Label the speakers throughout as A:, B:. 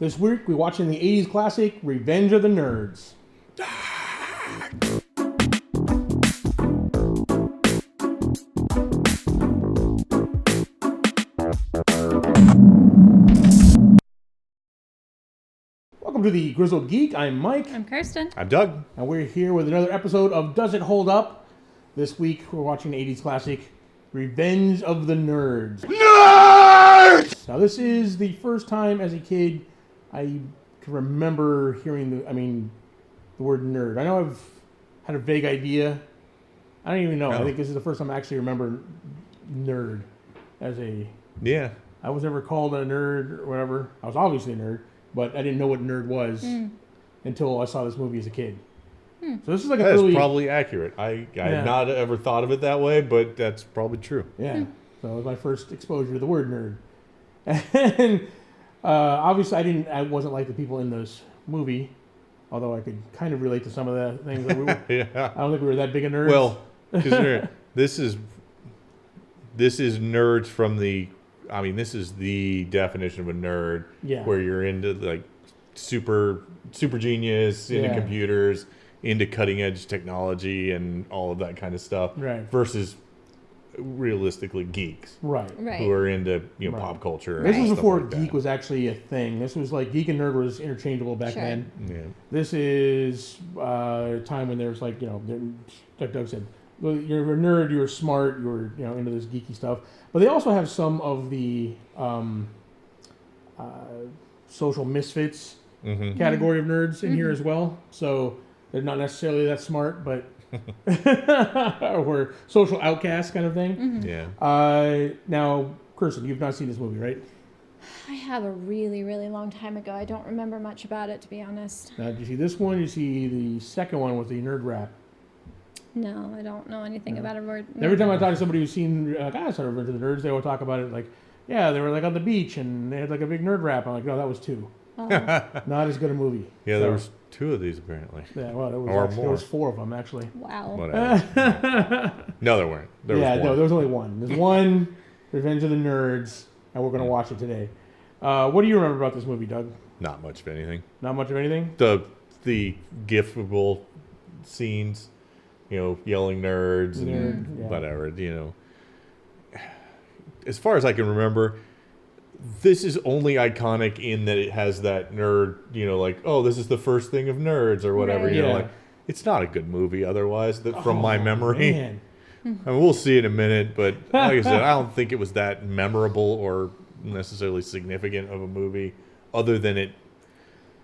A: This week, we're watching the 80s classic, Revenge of the Nerds. Welcome to the Grizzled Geek. I'm Mike.
B: I'm Kirsten.
C: I'm Doug.
A: And we're here with another episode of Does It Hold Up? This week, we're watching the 80s classic, Revenge of the Nerds.
C: Nerds!
A: Now, this is the first time as a kid I can remember hearing the word nerd. I know I've had a vague idea. I don't even know. I think this is the first time I actually remember nerd as a...
C: Yeah.
A: I was never called a nerd or whatever. I was obviously a nerd, but I didn't know what nerd was until I saw this movie as a kid. So this is like
C: That
A: really...
C: is probably accurate. I had not ever thought of it that way, but that's probably true.
A: Yeah. So it was my first exposure to the word nerd. And obviously I wasn't like the people in this movie, although I could kind of relate to some of the things. That we were,
C: Yeah.
A: I don't think we were that big a nerds.
C: Well, because this is nerds from the... I mean, this is the definition of a nerd, where you're into like super genius, into computers, into cutting edge technology, and all of that kind of stuff.
A: Right.
C: Versus realistically geeks,
A: right,
C: who are into pop culture.
A: This was before
C: like
A: geek was actually a thing. This was like geek and nerd was interchangeable back then.
C: Yeah.
A: This is a time when there's like like Doug said, you're a nerd, you're smart, you're into this geeky stuff. But they also have some of the social misfits category of nerds in here as well. So they're not necessarily that smart, but or social outcasts kind of thing.
C: Yeah.
A: Now, Kirsten, you've not seen this movie, right?
B: I have a really, really long time ago. I don't remember much about it, to be honest.
A: Now, did you see this one? You see the second one with the nerd rap.
B: No, I don't know anything about a word.
A: Every time I talk to somebody who's seen, I saw Revenge of the Nerds, they will talk about it like, yeah, they were like on the beach and they had like a big nerd rap. I'm like, no, that was two. Not as good a movie.
C: Yeah, there was two of these apparently.
A: Yeah, well, there was four of them actually.
B: Wow.
C: Whatever. No, there weren't. There
A: was only one. There's one, Revenge of the Nerds, and we're going to watch it today. What do you remember about this movie, Doug?
C: Not much of anything.
A: Not much of anything?
C: The gifable scenes, yelling nerds and whatever, As far as I can remember, this is only iconic in that it has that nerd, like, oh, this is the first thing of nerds or whatever.
B: Right.
C: Like, it's not a good movie otherwise, from my memory.
A: Man.
C: I mean, we'll see in a minute, but like I said, I don't think it was that memorable or necessarily significant of a movie, other than it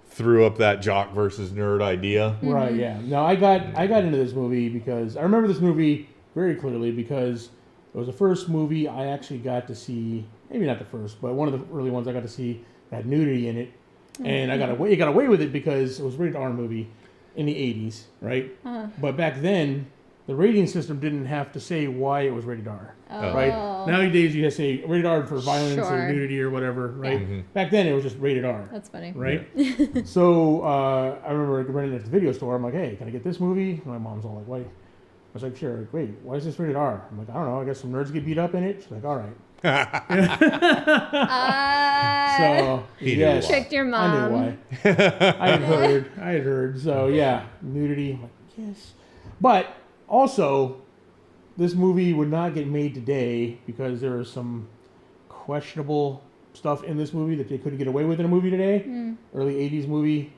C: threw up that jock versus nerd idea.
A: Right, yeah. No, I got into this movie because I remember this movie very clearly because it was the first movie I actually got to see, maybe not the first, but one of the early ones I got to see that had nudity in it. And it got away with it because it was a rated R movie in the 80s, right? But back then, the rating system didn't have to say why it was rated R, right? Nowadays, you have to say rated R for violence or nudity or whatever, right? Yeah. Back then, it was just rated R.
B: That's funny.
A: Right? Yeah. So, I remember running into the video store. I'm like, hey, can I get this movie? And my mom's all like, wait. I was like, sure. Like, wait, why is this rated R? I'm like, I don't know. I guess some nerds get beat up in it. She's like, all right. So,
B: you tricked your mom.
A: I knew why. I had heard. So, yeah, nudity. I'm like, yes. But also, this movie would not get made today because there is some questionable stuff in this movie that they couldn't get away with in a movie today. Early 80s movie.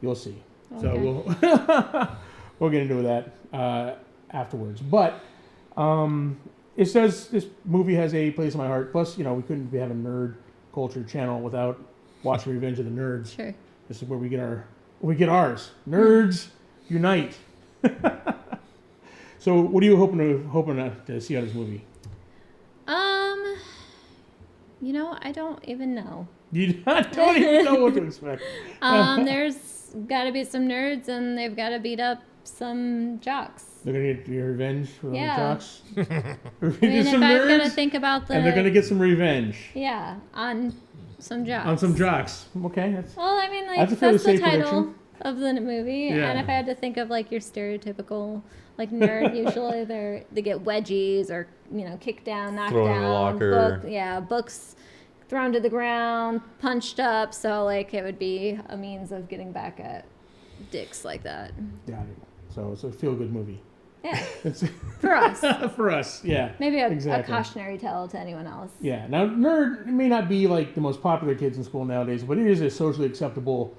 A: You'll see. Okay. So, we'll get into that afterwards. But it says this movie has a place in my heart. Plus, we couldn't have a nerd culture channel without watching Revenge of the Nerds.
B: Sure.
A: This is where we get ours. Nerds unite. So, what are you hoping to see out of this movie?
B: I don't even know.
A: You don't even know what to expect.
B: There's got to be some nerds, and they've got to beat up some jocks.
A: They're gonna get your revenge for the jocks.
B: I mean, if I'm gonna think about
A: and they're gonna get some revenge.
B: Yeah, on some jocks.
A: On some jocks. Okay.
B: That's the title of the movie. Yeah. And if I had to think of like your stereotypical like nerd, usually they get wedgies or kicked down, knocked
C: thrown
B: down,
C: in the locker.
B: books thrown to the ground, punched up, so like it would be a means of getting back at dicks like that.
A: Got it. So it's a feel-good movie.
B: Yeah. For us.
A: For us, yeah.
B: Maybe a cautionary tale to anyone else.
A: Yeah. Now, Nerd may not be like the most popular kids in school nowadays, but it is a socially acceptable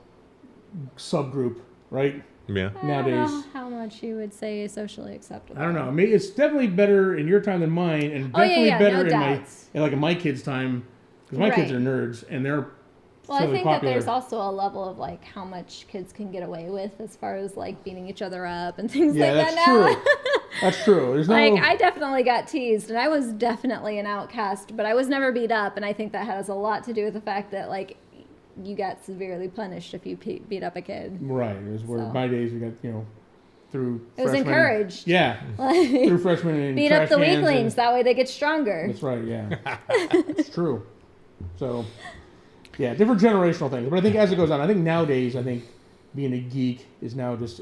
A: subgroup, right?
C: Yeah.
A: Nowadays.
B: I don't know how much you would say is socially acceptable.
A: I don't know. I mean, it's definitely better in your time than mine, and definitely better in my kids' time, because my kids are nerds, and they're
B: Well, I think that there's also a level of like how much kids can get away with as far as like beating each other up and things like that now.
A: True. That's true. There's
B: I definitely got teased, and I was definitely an outcast, but I was never beat up, and I think that has a lot to do with the fact that like you got severely punished if you beat up a kid.
A: Right. It was where my days we got through.
B: It was encouraged.
A: Yeah. Through freshmen and
B: beat up the weaklings. That way they get stronger.
A: That's right. Yeah. It's true. So. Yeah, different generational things. But I think as it goes on, I think nowadays, being a geek is now just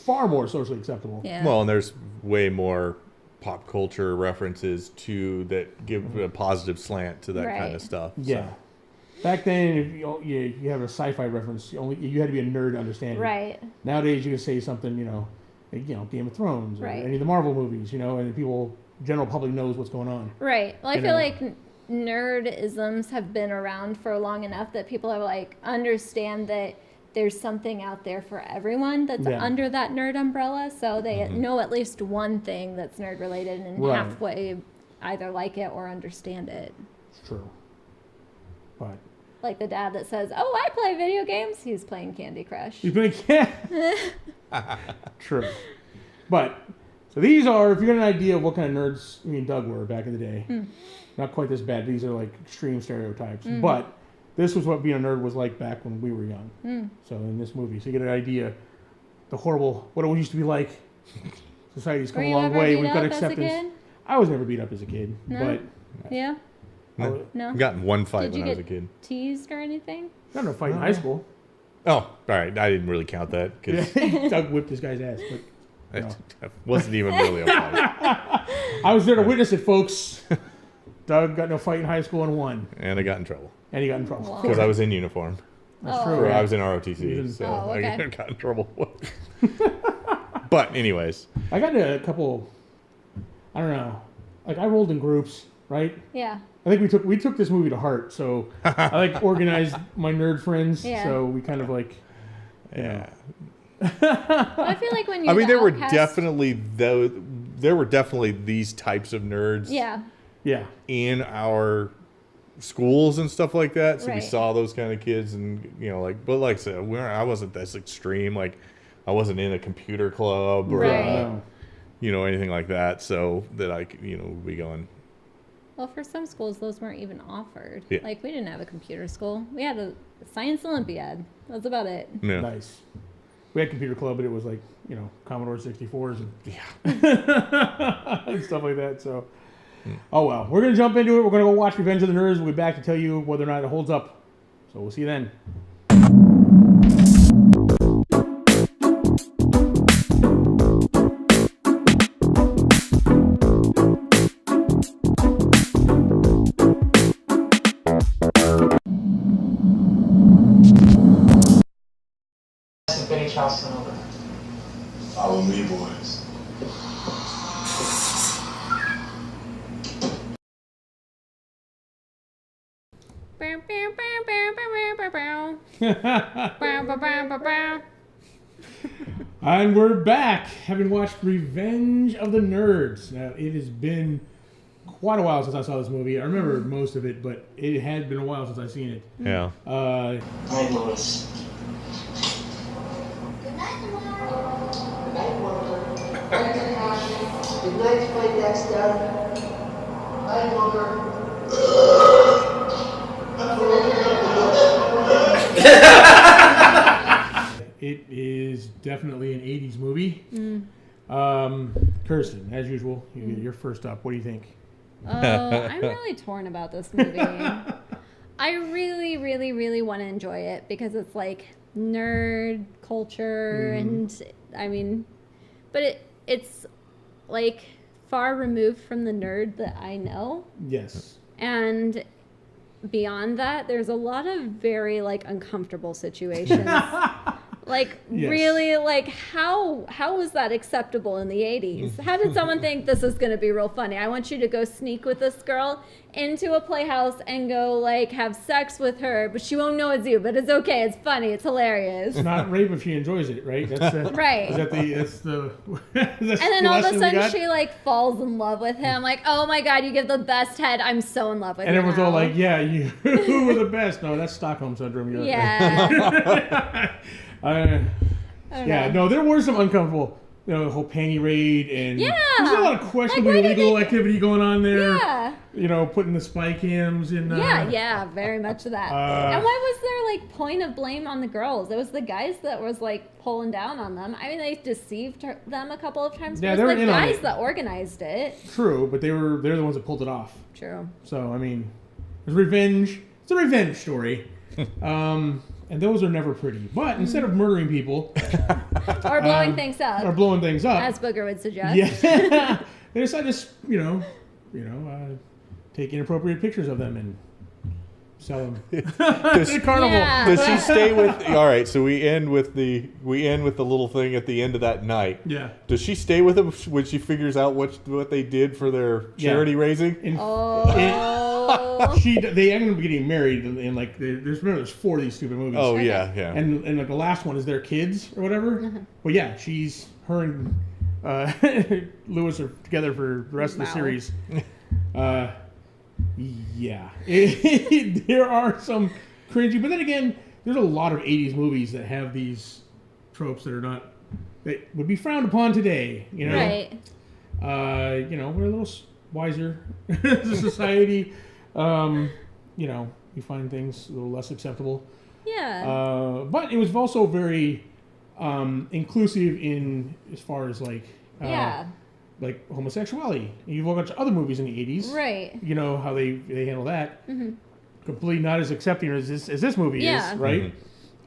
A: far more socially acceptable.
B: Yeah.
C: Well, and there's way more pop culture references that give a positive slant to that kind of stuff.
A: Yeah. So. Back then, if you have a sci-fi reference, you had to be a nerd to understand it.
B: Right.
A: Nowadays, you can say something, Game of Thrones or any of the Marvel movies, and general public knows what's going on.
B: Right. Well, I feel like nerdisms have been around for long enough that people have like understand that there's something out there for everyone that's under that nerd umbrella, so they know at least one thing that's nerd related and halfway either like it or understand it.
A: It's true. But
B: like the dad that says, "Oh, I play video games," he's playing Candy Crush.
A: He's playing True. But so these are, if you get an idea of what kind of nerds me and Doug were back in the day. Not quite this bad. These are like extreme stereotypes. But this was what being a nerd was like back when we were young. So in this movie, so you get an idea, the horrible, what it used to be like. Society's come a long way. We've got acceptance. I was never beat up as a kid.
B: No?
A: But
B: yeah?
C: No. I got in one fight when I was a kid.
B: Teased or anything?
A: Not in a fight in high school.
C: Oh, all right. I didn't really count that.
A: Doug whipped this guy's ass. But
C: it wasn't even really a fight.
A: I was there to witness it, folks. Doug got in a fight in high school and won.
C: And I got in trouble.
A: And he got in trouble.
C: Because I was in uniform.
A: That's true.
C: I was in ROTC, so I got in trouble. But anyways.
A: I got into a couple, I don't know, like I rolled in groups, right?
B: Yeah.
A: I think we took this movie to heart, so I organized my nerd friends, so we kind of
C: Yeah.
B: I feel like when you
C: there were definitely these types of nerds.
A: Yeah.
C: In our schools and stuff like that, so we saw those kind of kids, and but like I said, I wasn't this extreme. Like I wasn't in a computer club or anything like that. So that I be going.
B: Well, for some schools, those weren't even offered.
C: Yeah.
B: Like we didn't have a computer school. We had a science Olympiad. That's about it.
C: Yeah.
A: Nice. We had computer club, but it was like Commodore 64s and and stuff like that. So. Oh, well. We're going to jump into it. We're going to go watch Revenge of the Nerds. We'll be back to tell you whether or not it holds up. So we'll see you then.
D: Follow me, boys.
A: And we're back, having watched Revenge of the Nerds. Now, it has been quite a while since I saw this movie. I remember most of it, but it had been a while since I've seen it.
C: Yeah.
D: Hi, Lois.
E: Good night, tomorrow. Good night, Walter. Good night, Dexter. Night, Walter.
A: It is definitely an 80s movie. Kirsten, as usual, you're first up. What do you think?
B: I'm really torn about this movie. I really, really, really want to enjoy it because it's like nerd culture and but it's like far removed from the nerd that I know.
A: Yes.
B: And beyond that, there's a lot of very like uncomfortable situations. Like
A: Yes.
B: really, like how was that acceptable in the 80s? How did someone think this is going to be real funny? I want you to go sneak with this girl into a playhouse and go like have sex with her, but she won't know it's you. But it's okay. It's funny. It's hilarious.
A: It's not rape if she enjoys it, right? That's
B: Right.
A: Is that that's the that's
B: And then
A: the
B: all of a
A: lesson we
B: sudden
A: got?
B: she like falls in love with him. Like, oh my god, you give the best head. I'm so in love with
A: And
B: you.
A: everyone's
B: now.
A: all like, "Yeah, you were the best." No, that's Stockholm syndrome. You're
B: Yeah.
A: Yeah, no, there were some uncomfortable, the whole panty raid, and
B: Yeah.
A: there's a lot of questionable
B: Like, why did
A: illegal
B: they-
A: activity going on there.
B: Yeah.
A: Putting the spy cams in.
B: Yeah, very much that. And why was there like point of blame on the girls? It was the guys that was like pulling down on them. I mean, they deceived them a couple of times.
A: Yeah,
B: But
A: they
B: it
A: were
B: was the
A: in on
B: guys
A: it.
B: that organized it.
A: True, but they're the ones that pulled it off.
B: True.
A: So I mean, there's revenge. It's a revenge story. And those are never pretty. But instead of murdering people
B: Or blowing things up,
A: or blowing things up,
B: as Booger would suggest.
A: yeah, they decided to take inappropriate pictures of them and sell them at the carnival.
B: Yeah.
C: Does she stay with? All right, so we end with the little thing at the end of that night.
A: Yeah.
C: Does she stay with him when she figures out what they did for their charity raising?
A: In,
B: Oh.
A: they ended up getting married, and like there's 4 of these stupid movies.
C: Oh
B: Okay.
C: yeah.
A: And like the last one is their kids or whatever. Well, yeah, her and Lewis are together for the rest of the
B: Wow.
A: series. Yeah, there are some cringy, but then again, there's a lot of '80s movies that have these tropes that would be frowned upon today.
B: Right.
A: We're a little wiser as a society. We find things a little less acceptable.
B: Yeah.
A: But it was also very inclusive in as far as like like homosexuality. You've got other movies in the 80s.
B: Right.
A: You know how they handle that. Completely not as accepting as this movie is, right?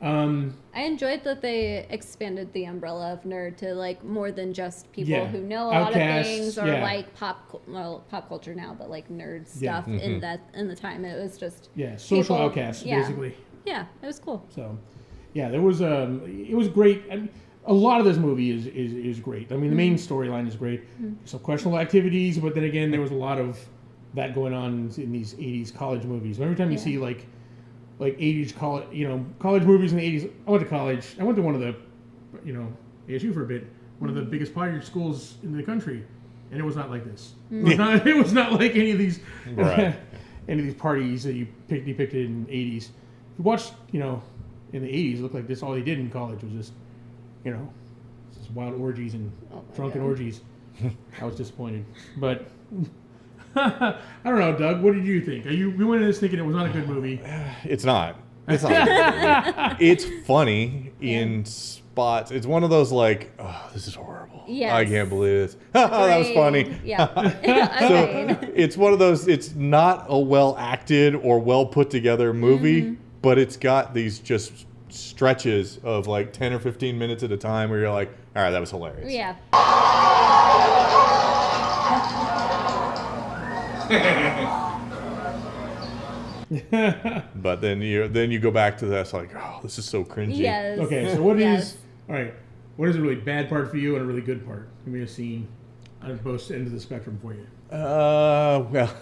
B: I enjoyed that they expanded the umbrella of nerd to like more than just people who know a lot of
A: Outcasts,
B: things or like pop culture now, but like nerd stuff in the time. It was just
A: social
B: people-
A: outcasts basically.
B: Yeah, it was cool.
A: So, yeah, there was it was great. I mean, a lot of this movie is great. I mean, the main storyline is great. Some questionable activities, but then again, there was a lot of that going on in these 80s college movies. Every time you see like 80s college movies in the 80s. I went to college. I went to one of the ASU for a bit, one of the biggest party schools in the country, and it was not like this. It was not like any of these
C: Right.
A: any of these parties that you depicted in the 80s. If you watched, in the 80s, it looked like this. All they did in college was just, just wild orgies and drunken orgies. I was disappointed, but I don't know, Doug. What did you think? We went into this thinking it was not a good movie.
C: It's not. It's not. A good movie. It's funny in spots. It's one of those like, oh, this is horrible.
B: Yes.
C: I can't believe this. That was funny.
B: Yeah.
C: So it's one of those. It's not a well acted or well put together movie, but it's got these just stretches of like 10 or 15 minutes at a time where you're like, all right, that was hilarious.
B: Yeah.
C: But then you go back to this like, oh, this is so cringy.
B: Yes.
A: Okay, so what is
B: Yes.
A: all right? What is a really bad part for you and a really good part? Give me a scene on both ends of the spectrum for you.
C: Well,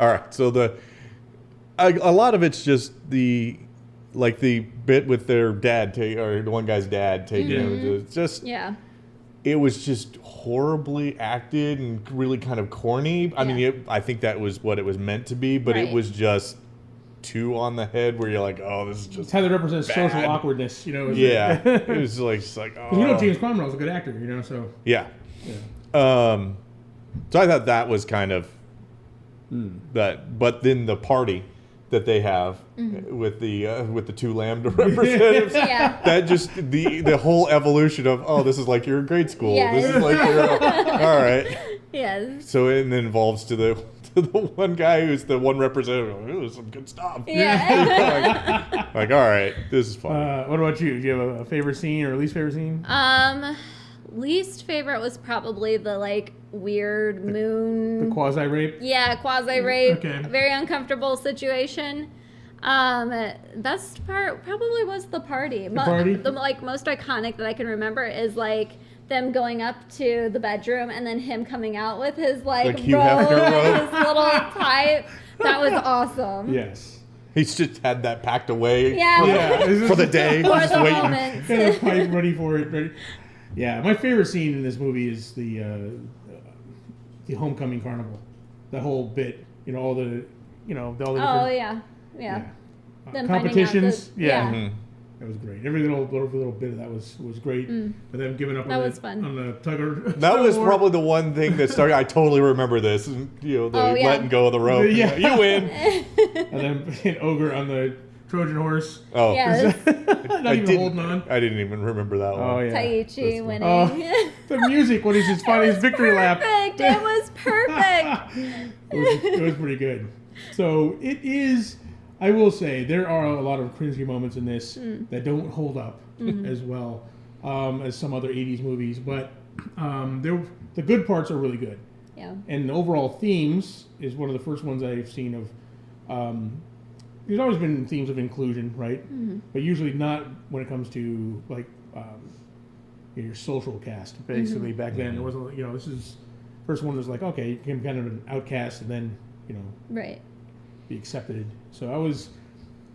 C: all right. So a lot of it's just the bit with their dad or the one guy's dad taking him. It's just it was just horribly acted and really kind of corny. I mean, I think that was what it was meant to be, but it was just too on the head where you're like, oh, this is just
A: It's how they represent
C: bad.
A: social awkwardness,
C: Yeah, it was like, just like oh.
A: James Cromwell's a good actor, so
C: Yeah. So I thought that was kind of that, but then the party that they have with the 2 Lambda representatives, that just the whole evolution of, oh, this is like you're in grade school.
B: Yes.
C: This is like all right.
B: Yes.
C: So it then evolves to the one guy who's the one representative. It was some good stuff.
B: Yeah.
C: like all right, this is fun.
A: what about you? Do you have a favorite scene or least favorite scene?
B: Least favorite was probably the like weird moon.
A: The quasi rape.
B: Yeah, quasi rape.
A: Okay.
B: Very uncomfortable situation. Best part probably was the party.
A: The party?
B: The like most iconic that I can remember is like them going up to the bedroom and then him coming out with his like
C: Hugh
B: robe
C: Hefner
B: and
C: robe.
B: his little pipe. That was awesome.
A: Yes.
C: He's just had that packed away
A: Yeah.
C: for the day.
B: For
C: just
B: the
C: waiting.
B: moment.
A: Got a pipe ready for it. Ready. Yeah, my favorite scene in this movie is the homecoming carnival. The whole bit, all the, all the
B: Oh
A: different,
B: yeah. Them finding out
A: competitions.
B: that-
A: Yeah.
C: Mhm.
A: That was great. Every little bit of that was great. But them giving up
B: That
A: on,
B: was
A: the,
B: fun.
A: on the tugger.
C: That was probably the one thing that started. I totally remember this. The letting go of the rope.
A: Yeah.
C: You win.
A: And then an ogre on the Trojan horse.
C: Oh,
B: Yes.
A: Not even holding on.
C: I didn't even remember that one.
A: Oh, yeah.
B: Taichi winning.
A: Oh, the music when he's just finding his victory lap.
B: Perfect. It was perfect.
A: It was pretty good. So it is. I will say there are a lot of cringy moments in this that don't hold up as well as some other '80s movies, but the good parts are really good.
B: Yeah.
A: And the overall themes is one of the first ones I've seen of. There's always been themes of inclusion, right? But usually not when it comes to like your social cast. Basically, back then there wasn't. This is first one was like, okay, you became kind of an outcast, and then
B: Right.
A: be accepted. So I was,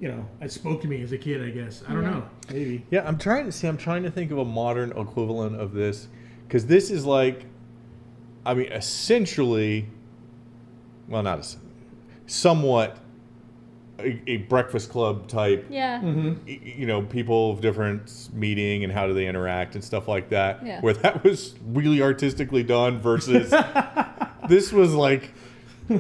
A: it spoke to me as a kid, I guess. I don't know, maybe.
C: Yeah, I'm trying to think of a modern equivalent of this, because this is like, essentially, well, not somewhat a Breakfast Club type.
B: Yeah.
C: People of different meeting and how do they interact and stuff like that.
B: Yeah.
C: Where that was really artistically done versus this was like.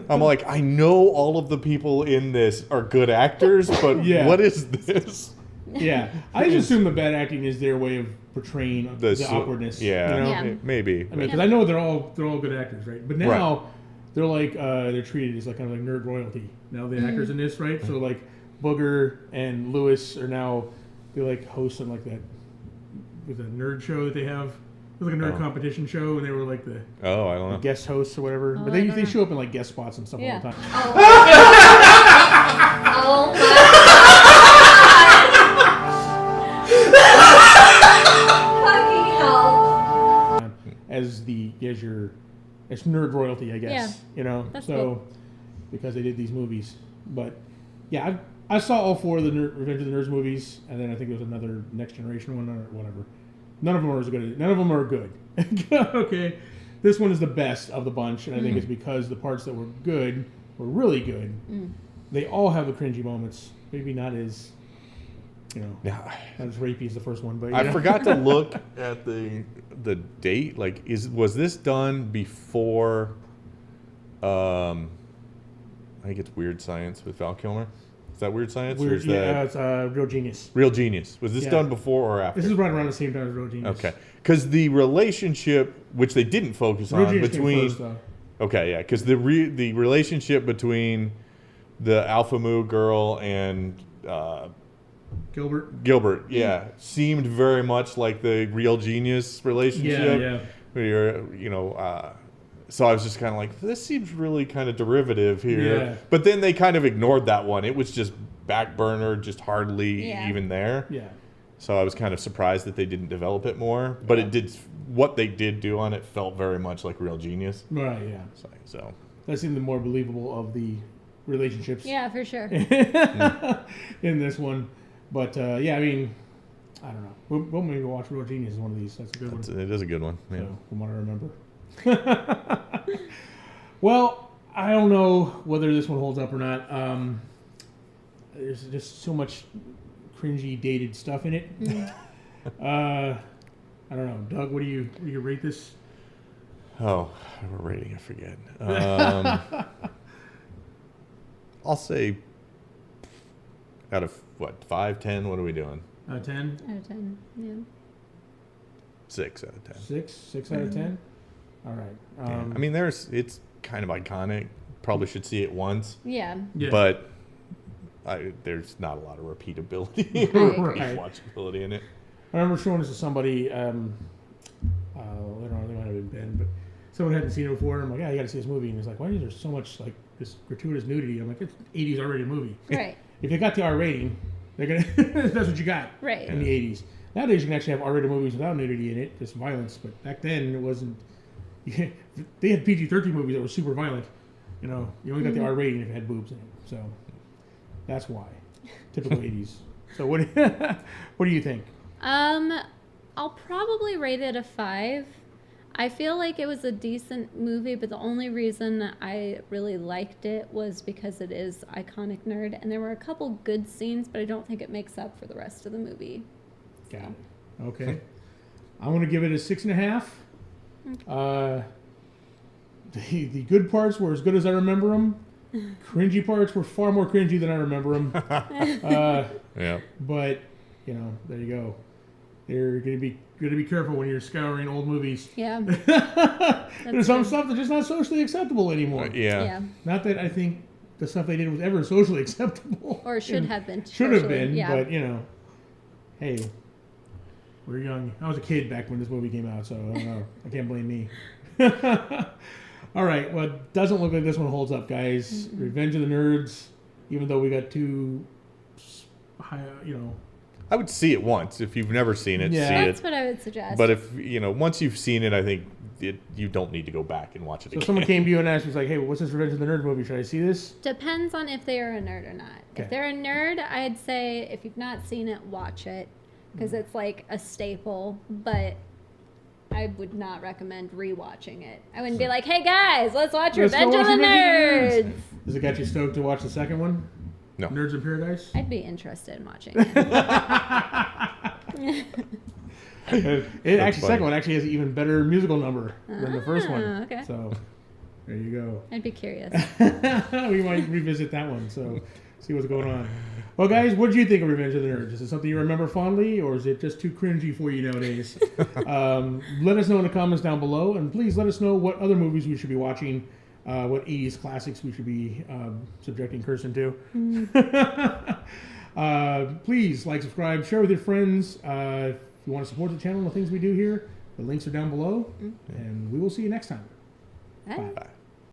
C: I'm like, I know all of the people in this are good actors, but what is this?
A: Yeah, I just assume the bad acting is their way of portraying the awkwardness.
C: Yeah, maybe.
A: I mean, because I know they're all good actors, right? But now they're like they're treated as like kind of like nerd royalty. Now the actors in this, right? So like Booger and Lewis are now they're like hosts on like that with a nerd show that they have. It was like a nerd competition show, and they were like the
C: I don't know.
A: guest hosts or whatever. But they show up in like guest spots and stuff all the time.
B: Oh my fucking hell.
A: As nerd royalty, I guess.
B: That's
A: so
B: cool.
A: because they did these movies. But yeah, I saw all four of the Revenge of the Nerds movies, and then I think there was another Next Generation one or whatever. None of them are as good. None of them are good. Okay, this one is the best of the bunch, and I think it's because the parts that were good were really good. They all have the cringy moments. Maybe not as, not as rapey as the first one, but
C: I forgot to look at the date. Like, was this done before? I think it's Weird Science with Val Kilmer. Is that Weird Science? Or is that
A: it's Real Genius.
C: Real Genius? Was this done before or after?
A: This is right around the same time as Real Genius.
C: Okay, because the relationship, which they didn't focus
A: Real
C: on,
A: Genius
C: between.
A: came first, though.
C: Okay, yeah, because the relationship between the Alpha Mu girl and
A: Gilbert.
C: seemed very much like the Real Genius relationship.
A: Yeah.
C: Where you're, so I was just kind of like, this seems really kind of derivative here.
A: Yeah.
C: But then they kind of ignored that one. It was just back burner, just hardly even there.
A: Yeah.
C: So I was kind of surprised that they didn't develop it more. But it did. What they did do on it felt very much like Real Genius.
A: Right, yeah.
C: So
A: That seemed the more believable of the relationships
B: Yeah, for sure.
A: in this one. But, I mean, I don't know. We'll maybe watch Real Genius as one of these. That's a good one.
C: it is a good one. Yeah.
A: So, from what I remember. Well, I don't know whether this one holds up or not. There's just so much cringy, dated stuff in it. I don't know, Doug. What do you rate this?
C: Oh, we're rating. I forget. I'll say out of 5, 10. What are we doing?
A: 10.
B: Out of 10. Yeah.
C: 6 out of 10.
A: 6 out of 10. All right.
C: Yeah. I mean, it's kind of iconic. Probably should see it once.
B: Yeah.
C: But there's not a lot of repeatability
B: agree.
C: or watchability in it.
A: I remember showing this to somebody later on, they might have been Ben, but someone hadn't seen it before. I'm like, yeah, you got to see this movie. And he's like, why is there so much like this gratuitous nudity? I'm like, it's 80s R-rated movie.
B: Right.
A: If they got the R rating, they're gonna that's what you got.
B: Right.
A: In the 80s. Nowadays, you can actually have R-rated movies without nudity in it, just violence. But back then, it wasn't. They had PG-13 movies that were super violent. You know, you only got the R rating if it had boobs in it. So that's why. Typical 80s. So what do you think?
B: I'll probably rate it a 5. I feel like it was a decent movie, but the only reason I really liked it was because it is iconic nerd, and there were a couple good scenes, but I don't think it makes up for the rest of the movie.
A: Got it. Okay. I'm going to give it a 6.5. The good parts were as good as I remember them. Cringy parts were far more cringy than I remember them.
C: Yeah.
A: But, you know, there you go. You're going to be careful when you're scouring old movies.
B: Yeah.
A: There's some stuff that's just not socially acceptable anymore.
B: Yeah.
A: Not that I think the stuff they did was ever socially acceptable.
B: Or should have been.
A: Should have been, but, you know, hey, we're young. I was a kid back when this movie came out, so I don't know. I can't blame me. All right, well, it doesn't look like this one holds up, guys. Mm-hmm. Revenge of the Nerds, even though we got two, you know.
C: I would see it once. If you've never seen it, see it.
B: That's what I would suggest.
C: But if, you know, once you've seen it, I think you don't need to go back and watch it again.
A: So someone came to you and asked, was like, hey, what's this Revenge of the Nerd movie? Should I see this?
B: Depends on if they are a nerd or not.
A: Okay.
B: If they're a nerd, I'd say if you've not seen it, watch it. Because it's like a staple. But I would not recommend rewatching it. I wouldn't be like, hey guys, let's watch Revenge of the Nerds.
A: Does it get you stoked to watch the second one?
C: No.
A: Nerds in Paradise?
B: I'd be interested in watching it.
A: The second one actually has an even better musical number than the first one.
B: Okay.
A: So there you go.
B: I'd be curious.
A: We might revisit that one. So see what's going on. Well, guys, what did you think of Revenge of the Nerds? Is it something you remember fondly, or is it just too cringy for you nowadays? Let us know in the comments down below, and please let us know what other movies we should be watching. What 80s classics we should be subjecting Kirsten to. Please like, subscribe, share with your friends. If you want to support the channel and the things we do here, the links are down below. And we will see you next time.
B: Bye.
C: Bye.